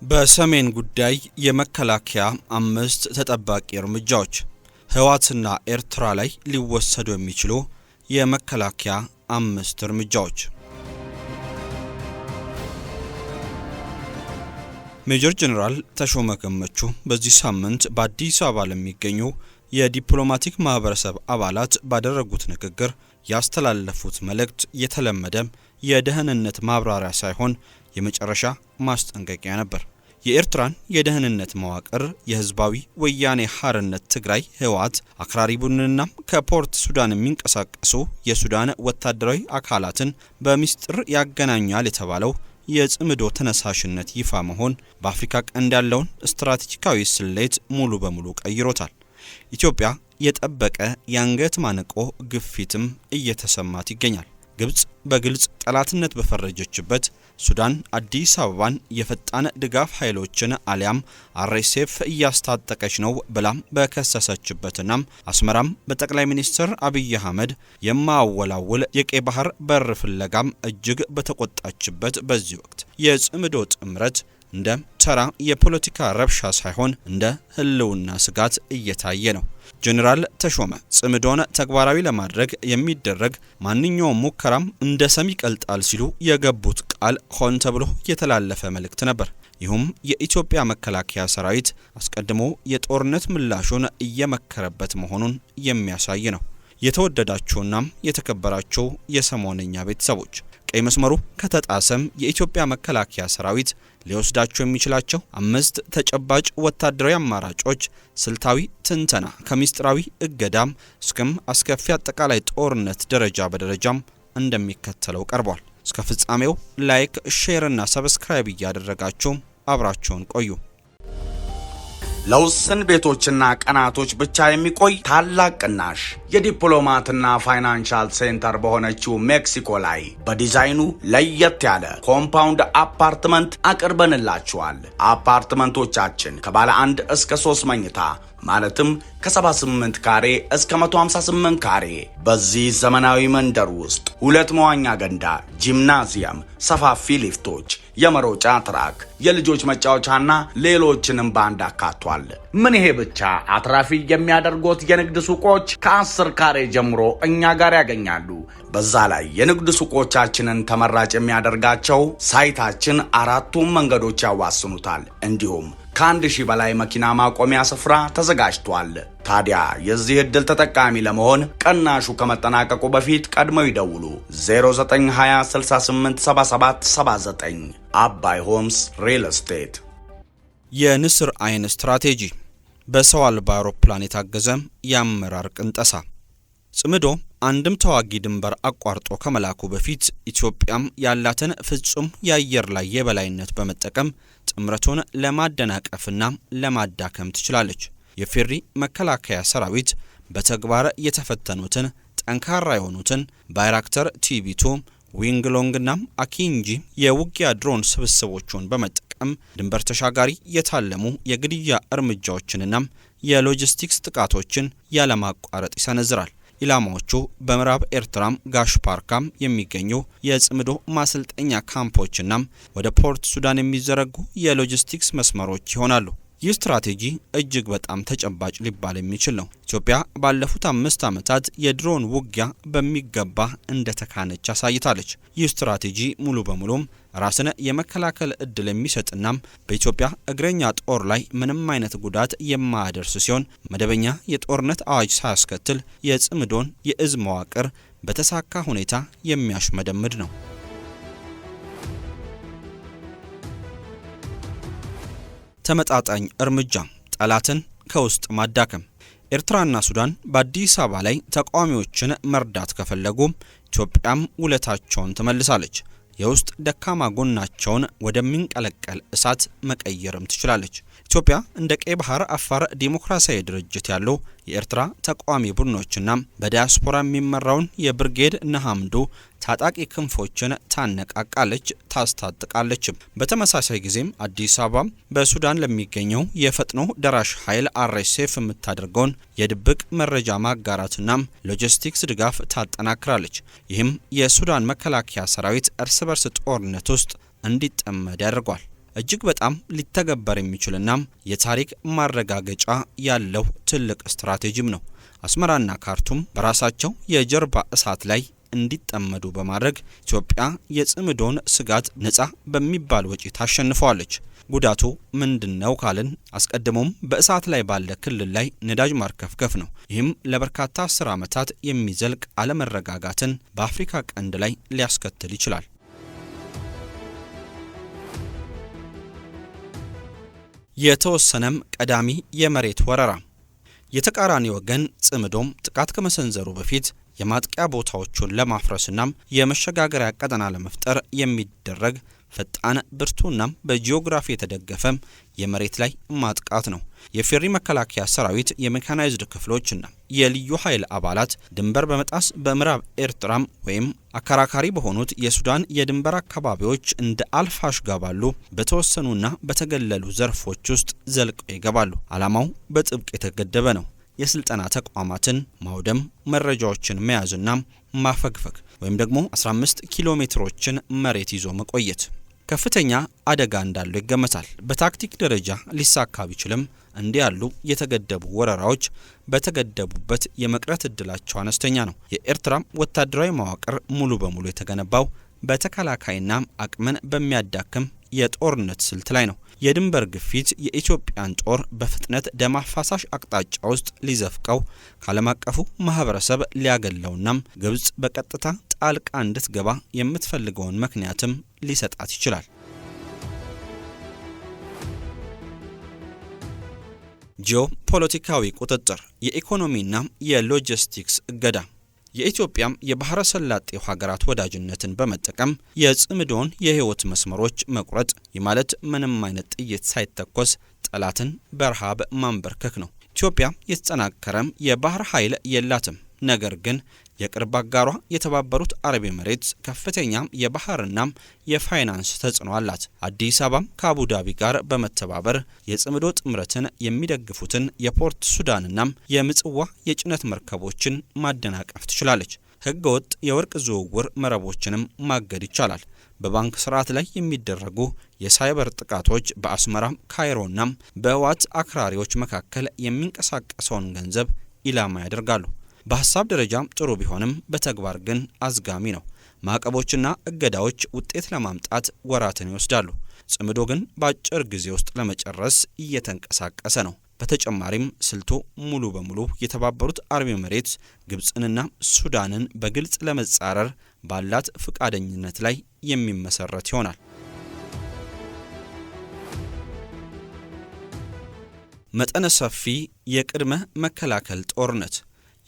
በሰሜን ጉዳይ የመከላከያ 5 ተጠባቂ እርምጃዎች ህወሓትና ኤርትራ ላይ ሊወሰዱ የሚችሉ የመከላከያ 5 እርምጃዎች። ሜጀር ጀነራል ተሾመ ገመቹ በዚህ ሳምንት በአዲስ አበባ ለሚገኙ የዲፕሎማቲክ ማህበረሰብ አባላት ባደረጉት ንግግር ያስተላለፉት መልእክት የተለመደ የደህንነት ማብራሪያ ሳይሆን የመጨረሻ ማስጠንቀቂያ ነበር። የኤርትራን የደህንነት መዋቅር የህዝባዊ ወያኔ ሓርነት ትግራይ ህወሓት አክራሪ ቡድንና ከፖርት ሱዳን የሚንቀሳቀሱ የሱዳን ወታደራዊ አካላትን በሚስጥር ያገናኛል የተባለው የጽምዶ ተነሳሽነት ይፋ መሆን በአፍሪካ ቀንድ ያለውን ስትራቴጂካዊ ስሌት ሙሉ በሙሉ ቀይሮታል። ኢትዮጵያ የጠበቀ የአንገት ማነቆ ግፊትም እየተሰማት ይገኛል። ግብጽ በግልጽ ጠላትነት በፈረጀችበት ሱዳን አዲስ አበባን የፈጣን ድጋፍ ኃይሎችን አሊያም አርኤስኤፍ እያስታጠቀች ነው ብላም በከሰሰችበትና አስመራም በጠቅላይ ሚኒስትር አብይ አህመድ የማወላወል የቀይ ባህር በር ፍለጋም እጅግ በተቆጣችበት በዚህ ወቅት የጽምዶ ጥምረት እንደ ተራ የፖለቲካ ረብሻ ሳይሆን እንደ ህልውና ስጋት እየታየ ነው። ጀነራል ተሾመ ጽምዶን ተግባራዊ ለማድረግ የሚደረግ ማንኛውም ሙከራም እንደ ሰም ይቀልጣል ሲሉ የገቡት ቃል ሆን ተብሎ የተላለፈ መልእክት ነበር። ይህም የኢትዮጵያ መከላከያ ሰራዊት አስቀድሞ የጦርነት ምላሹን እየመከረበት መሆኑን የሚያሳይ ነው። የተወደዳችሁና የተከበራችሁ የሰሞነኛ ቤተሰቦች ቀይ መስመሩ ከተጣሰም የኢትዮጵያ መከላከያ ሰራዊት ሊወስዳቸው የሚችላቸው 5 ተጨባጭ ወታደራዊ አማራጮች ስልታዊ ትንተና ከሚስጥራዊ እገዳም እስከም አስከፊ አጠቃላይ ጦርነት ደረጃ በደረጃም እንደሚከተለው ቀርቧል። እስከ ፍጻሜው ላይክ፣ ሼር እና ሰብስክራይብ እያደረጋችሁ አብራችሁን ቆዩ። ለውስን ቤቶችና ቀናቶች ብቻ የሚቆይ ታላቅ ቅናሽ የዲፕሎማትና ፋይናንሻል ሴንተር በሆነችው ሜክሲኮ ላይ በዲዛይኑ ለየት ያለ ኮምፓውንድ አፓርትመንት አቅርበንላችኋል። አፓርትመንቶቻችን ከባለ 1 እስከ 3 መኝታ ማለትም ከ78 ካሬ እስከ 158 ካሬ በዚህ ዘመናዊ መንደር ውስጥ 2 መዋኛ ገንዳ፣ ጂምናዚየም፣ ሰፋፊ ሊፍቶች፣ የመሮጫ ትራክ፣ የልጆች መጫወቻና ሌሎችንም ባንድ አካቷል። ምን ይሄ ብቻ! አትራፊ የሚያደርጉት የንግድ ሱቆች ከ10 ካሬ ጀምሮ እኛ ጋር ያገኛሉ። በዛ ላይ የንግድ ሱቆቻችንን ተመራጭ የሚያደርጋቸው ሳይታችን 4ቱም መንገዶች ያዋስኑታል። እንዲሁም ከ1000 በላይ መኪና ማቆሚያ ስፍራ ተዘጋጅቷል። ታዲያ የዚህ ዕድል ተጠቃሚ ለመሆን ቅናሹ ከመጠናቀቁ በፊት ቀድመው ይደውሉ 0920687779 አባይ ሆምስ ሪል ስቴት። የንስር አይን ስትራቴጂ በሰው አልባ አውሮፕላን የታገዘ የአመራር ቅንጠሳ። ጽምዶ አንድም ተዋጊ ድንበር አቋርጦ ከመላኩ በፊት ኢትዮጵያም ያላትን ፍጹም የአየር ላይ የበላይነት በመጠቀም ጥምረቱን ለማደናቀፍና ለማዳከም ትችላለች። የፌሪ መከላከያ ሰራዊት በተግባር የተፈተኑትን ጠንካራ የሆኑትን ባይራክተር ቲቪ2 ዊንግሎንግና አኪንጂ የውጊያ ድሮን ስብስቦቹን በመጠቀም ድንበር ተሻጋሪ የታለሙ የግድያ እርምጃዎችንና የሎጂስቲክስ ጥቃቶችን ያለማቋረጥ ይሰነዝራል። ኢላማዎቹ በምዕራብ ኤርትራም ጋሽፓርካም የሚገኙ የጽምዶ ማሰልጠኛ ካምፖችና ወደ ፖርት ሱዳን የሚዘረጉ የሎጂስቲክስ መስመሮች ይሆናሉ። ይህ ስትራቴጂ እጅግ በጣም ተጨባጭ ሊባል የሚችል ነው። ኢትዮጵያ ባለፉት 5 ዓመታት የድሮን ውጊያ በሚገባ እንደተካነች አሳይታለች። ይህ ስትራቴጂ ሙሉ በሙሉም ራስን የመከላከል እድል የሚሰጥና በኢትዮጵያ እግረኛ ጦር ላይ ምንም አይነት ጉዳት የማያደርስ ሲሆን መደበኛ የጦርነት አዋጅ ሳያስከትል የጽምዶን የእዝ መዋቅር በተሳካ ሁኔታ የሚያሽመደምድ ነው። ተመጣጣኝ እርምጃ፣ ጠላትን ከውስጥ ማዳከም። ኤርትራና ሱዳን በአዲስ አበባ ላይ ተቃዋሚዎችን መርዳት ከፈለጉ ኢትዮጵያም ውለታቸውን ትመልሳለች። የውስጥ ደካማ ጎናቸውን ወደሚንቀለቀል እሳት መቀየርም ትችላለች። ኢትዮጵያ እንደ ቀይ ባህር አፋር ዲሞክራሲያዊ ድርጅት ያሉ የኤርትራ ተቃዋሚ ቡድኖችና በዲያስፖራ የሚመራውን የብርጌድ ንሓመዱ ታጣቂ ክንፎችን ታነቃቃለች፣ ታስታጥቃለች። በተመሳሳይ ጊዜም አዲስ አበባ በሱዳን ለሚገኘው የፈጥኖ ደራሽ ኃይል አርኤስኤፍ የምታደርገውን የድብቅ መረጃ ማጋራትና ሎጂስቲክስ ድጋፍ ታጠናክራለች። ይህም የሱዳን መከላከያ ሰራዊት እርስ በርስ ጦርነት ውስጥ እንዲጠመድ ያደርጓል። እጅግ በጣም ሊተገበር የሚችልና የታሪክ ማረጋገጫ ያለው ትልቅ ስትራቴጂም ነው። አስመራና ካርቱም በራሳቸው የጀርባ እሳት ላይ እንዲጠመዱ በማድረግ ኢትዮጵያ የጽምዶን ስጋት ነፃ በሚባል ወጪ ታሸንፈዋለች። ጉዳቱ ምንድነው ካልን አስቀድሞም በእሳት ላይ ባለ ክልል ላይ ነዳጅ ማርከፍከፍ ነው። ይህም ለበርካታ 10 ዓመታት የሚዘልቅ አለመረጋጋትን በአፍሪካ ቀንድ ላይ ሊያስከትል ይችላል። የተወሰነም ቀዳሚ የመሬት ወረራ። የተቃራኒ ወገን ጽምዶም ጥቃት ከመሰንዘሩ በፊት የማጥቂያ ቦታዎቹን ለማፍረስና የመሸጋገሪያ ቀጠና ለመፍጠር የሚደረግ ፈጣን ብርቱና በጂኦግራፊ የተደገፈ የመሬት ላይ ማጥቃት ነው። የፌሪ መከላከያ ሰራዊት የሜካናይዝድ ክፍሎችና የልዩ ኃይል አባላት ድንበር በመጣስ በምዕራብ ኤርትራም ወይም አከራካሪ በሆኑት የሱዳን የድንበር አካባቢዎች እንደ አልፋሽጋ ባሉ በተወሰኑና በተገለሉ ዘርፎች ውስጥ ዘልቀው ይገባሉ። ዓላማው በጥብቅ የተገደበ ነው። የስልጠና ተቋማትን ማውደም፣ መረጃዎችን መያዝና ማፈግፈግ ወይም ደግሞ 15 ኪሎ ሜትሮችን መሬት ይዞ መቆየት ከፍተኛ አደጋ እንዳለው ይገመታል። በታክቲክ ደረጃ ሊሳካ ቢችልም እንዲህ ያሉ የተገደቡ ወረራዎች በተገደቡበት የመቅረት እድላቸው አነስተኛ ነው። የኤርትራ ወታደራዊ መዋቅር ሙሉ በሙሉ የተገነባው በተከላካይና አቅምን በሚያዳክም የጦርነት ስልት ላይ ነው። የድንበር ግፊት የኢትዮጵያን ጦር በፍጥነት ደም አፋሳሽ አቅጣጫ ውስጥ ሊዘፍቀው ከዓለም አቀፉ ማህበረሰብ ሊያገለውና ግብጽ በቀጥታ ጣልቃ እንድትገባ የምትፈልገውን ምክንያትም ሊሰጣት ይችላል። ጂኦፖለቲካዊ ቁጥጥር፣ የኢኮኖሚና የሎጂስቲክስ እገዳ። የኢትዮጵያ የባህረ ሰላጤው ሀገራት ወዳጅነትን በመጠቀም የጽምዶን የህይወት መስመሮች መቁረጥ ማለት ምንም አይነት ጥይት ሳይተኮስ ጠላትን በረሃብ ማንበርከክ ነው። ኢትዮጵያ የተጠናከረም የባህር ኃይል የላትም። ነገር ግን የቅርብ አጋሯ የተባበሩት አረብ ኤሚሬትስ ከፍተኛ የባህርና የፋይናንስ ተጽዕኖ አላት። አዲስ አበባም ከአቡዳቢ ጋር በመተባበር የጽምዶ ጥምረትን የሚደግፉትን የፖርት ሱዳንና የምጽዋ የጭነት መርከቦችን ማደናቀፍ ትችላለች። ህገወጥ የወርቅ ዝውውር መረቦችንም ማገድ ይቻላል። በባንክ ስርዓት ላይ የሚደረጉ የሳይበር ጥቃቶች በአስመራ ካይሮና በህወሓት አክራሪዎች መካከል የሚንቀሳቀሰውን ገንዘብ ኢላማ ያደርጋሉ። በሐሳብ ደረጃ ጥሩ ቢሆንም በተግባር ግን አዝጋሚ ነው። ማዕቀቦችና እገዳዎች ውጤት ለማምጣት ወራትን ይወስዳሉ። ጽምዶ ግን በአጭር ጊዜ ውስጥ ለመጨረስ እየተንቀሳቀሰ ነው። በተጨማሪም ስልቱ ሙሉ በሙሉ የተባበሩት አረብ ኤሚሬትስ ግብጽንና ሱዳንን በግልጽ ለመጻረር ባላት ፍቃደኝነት ላይ የሚመሰረት ይሆናል። መጠነ ሰፊ የቅድመ መከላከል ጦርነት።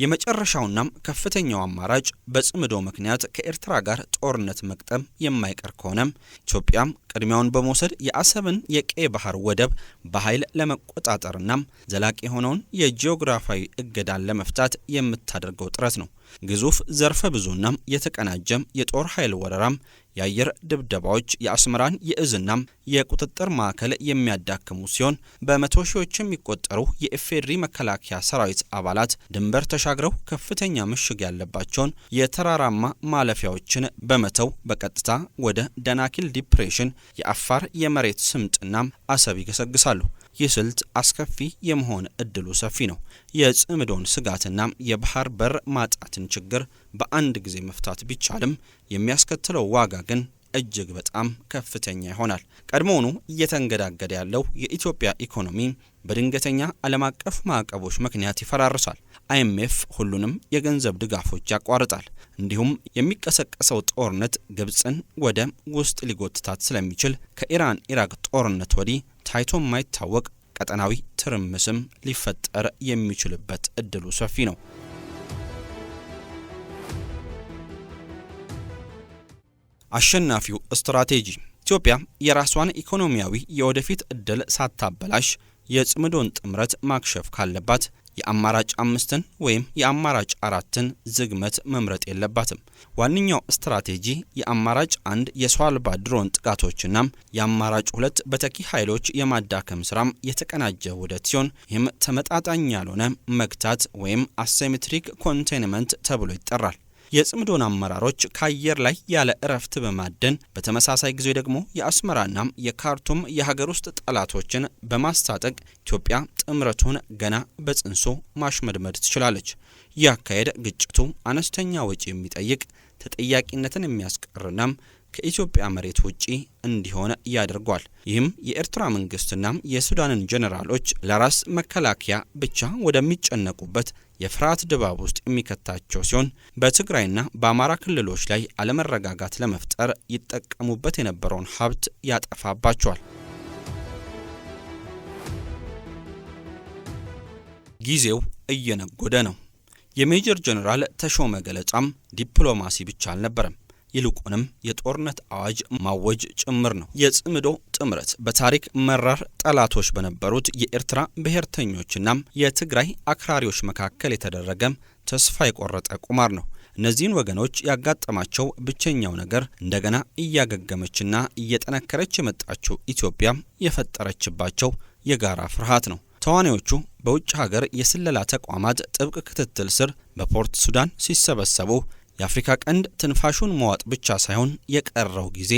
የመጨረሻውና ከፍተኛው አማራጭ በጽምዶ ምክንያት ከኤርትራ ጋር ጦርነት መቅጠም የማይቀር ከሆነም ኢትዮጵያም ቅድሚያውን በመውሰድ የአሰብን የቀይ ባህር ወደብ በኃይል ለመቆጣጠርና ዘላቂ የሆነውን የጂኦግራፊያዊ እገዳን ለመፍታት የምታደርገው ጥረት ነው። ግዙፍ ዘርፈ ብዙና የተቀናጀም የጦር ኃይል ወረራም የአየር ድብደባዎች የአስመራን የእዝና የቁጥጥር ማዕከል የሚያዳክሙ ሲሆን በመቶ ሺዎች የሚቆጠሩ የኢፌዴሪ መከላከያ ሰራዊት አባላት ድንበር ተሻግረው ከፍተኛ ምሽግ ያለባቸውን የተራራማ ማለፊያዎችን በመተው በቀጥታ ወደ ደናኪል ዲፕሬሽን የአፋር የመሬት ስምጥና አሰብ ይገሰግሳሉ። ይህ ስልት አስከፊ የመሆን እድሉ ሰፊ ነው። የጽምዶን ስጋትና የባህር በር ማጣትን ችግር በአንድ ጊዜ መፍታት ቢቻልም የሚያስከትለው ዋጋ ግን እጅግ በጣም ከፍተኛ ይሆናል። ቀድሞውኑ እየተንገዳገደ ያለው የኢትዮጵያ ኢኮኖሚ በድንገተኛ ዓለም አቀፍ ማዕቀቦች ምክንያት ይፈራርሳል። IMF ሁሉንም የገንዘብ ድጋፎች ያቋርጣል። እንዲሁም የሚቀሰቀሰው ጦርነት ግብጽን ወደ ውስጥ ሊጎትታት ስለሚችል ከኢራን ኢራቅ ጦርነት ወዲህ ታይቶ የማይታወቅ ቀጠናዊ ትርምስም ሊፈጠር የሚችልበት እድሉ ሰፊ ነው። አሸናፊው ስትራቴጂ። ኢትዮጵያ የራሷን ኢኮኖሚያዊ የወደፊት እድል ሳታበላሽ የጽምዶን ጥምረት ማክሸፍ ካለባት የአማራጭ 5ን ወይም የአማራጭ 4ን ዝግመት መምረጥ የለባትም። ዋነኛው ስትራቴጂ የአማራጭ 1 የሰው አልባ ድሮን ጥቃቶችና የአማራጭ 2 በተኪ ኃይሎች የማዳከም ስራም የተቀናጀ ውህደት ሲሆን ይህም ተመጣጣኝ ያልሆነ መግታት ወይም አሲሜትሪክ ኮንቴንመንት ተብሎ ይጠራል። የጽምዶን አመራሮች ከአየር ላይ ያለ እረፍት በማደን በተመሳሳይ ጊዜ ደግሞ የአስመራና የካርቱም የሀገር ውስጥ ጠላቶችን በማስታጠቅ ኢትዮጵያ ጥምረቱን ገና በጽንሶ ማሽመድመድ ትችላለች። ይህ አካሄድ ግጭቱ አነስተኛ ወጪ የሚጠይቅ ተጠያቂነትን የሚያስቀርናም ከኢትዮጵያ መሬት ውጪ እንዲሆን ያደርጓል። ይህም የኤርትራ መንግስትና የሱዳንን ጀነራሎች ለራስ መከላከያ ብቻ ወደሚጨነቁበት የፍርሃት ድባብ ውስጥ የሚከታቸው ሲሆን በትግራይና በአማራ ክልሎች ላይ አለመረጋጋት ለመፍጠር ይጠቀሙበት የነበረውን ሀብት ያጠፋባቸዋል። ጊዜው እየነጎደ ነው። የሜጀር ጀነራል ተሾመ ገለጻም ዲፕሎማሲ ብቻ አልነበረም፣ ይልቁንም የጦርነት አዋጅ ማወጅ ጭምር ነው። የጽምዶ ጥምረት በታሪክ መራር ጠላቶች በነበሩት የኤርትራ ብሔርተኞችና የትግራይ አክራሪዎች መካከል የተደረገ ተስፋ የቆረጠ ቁማር ነው። እነዚህን ወገኖች ያጋጠማቸው ብቸኛው ነገር እንደገና እያገገመችና እየጠነከረች የመጣችው ኢትዮጵያ የፈጠረችባቸው የጋራ ፍርሃት ነው። ተዋናዮቹ በውጭ ሀገር የስለላ ተቋማት ጥብቅ ክትትል ስር በፖርት ሱዳን ሲሰበሰቡ የአፍሪካ ቀንድ ትንፋሹን መዋጥ ብቻ ሳይሆን የቀረው ጊዜ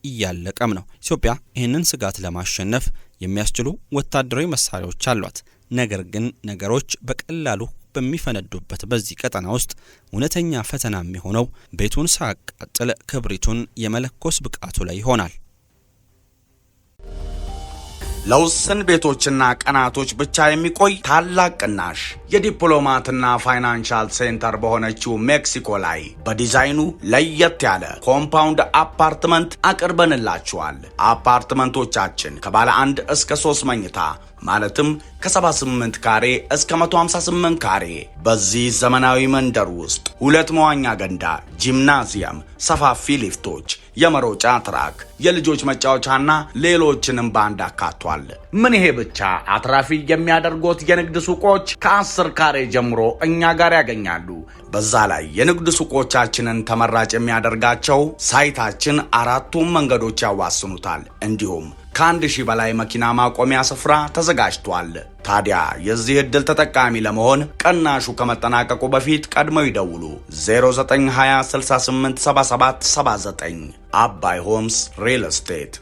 እያለቀም ነው። ኢትዮጵያ ይህንን ስጋት ለማሸነፍ የሚያስችሉ ወታደራዊ መሳሪያዎች አሏት። ነገር ግን ነገሮች በቀላሉ በሚፈነዱበት በዚህ ቀጠና ውስጥ እውነተኛ ፈተና የሚሆነው ቤቱን ሳያቃጥል ክብሪቱን የመለኮስ ብቃቱ ላይ ይሆናል። ለውስን ቤቶችና ቀናቶች ብቻ የሚቆይ ታላቅ ቅናሽ የዲፕሎማትና ፋይናንሻል ሴንተር በሆነችው ሜክሲኮ ላይ በዲዛይኑ ለየት ያለ ኮምፓውንድ አፓርትመንት አቅርበንላችኋል። አፓርትመንቶቻችን ከባለ 1 እስከ 3 መኝታ ማለትም ከ78 ካሬ እስከ 158 ካሬ በዚህ ዘመናዊ መንደር ውስጥ 2 መዋኛ ገንዳ፣ ጂምናዚየም፣ ሰፋፊ ሊፍቶች፣ የመሮጫ ትራክ፣ የልጆች መጫወቻና ሌሎችንም ባንድ አካቷል። ምን ይሄ ብቻ! አትራፊ የሚያደርጉት የንግድ ሱቆች ከ10 ካሬ ጀምሮ እኛ ጋር ያገኛሉ። በዛ ላይ የንግድ ሱቆቻችንን ተመራጭ የሚያደርጋቸው ሳይታችን 4ቱም መንገዶች ያዋስኑታል። እንዲሁም ከ1000 በላይ መኪና ማቆሚያ ስፍራ ተዘጋጅቷል። ታዲያ የዚህ ዕድል ተጠቃሚ ለመሆን ቅናሹ ከመጠናቀቁ በፊት ቀድመው ይደውሉ። 0920 68 77 79 አባይ ሆምስ ሪል ስቴት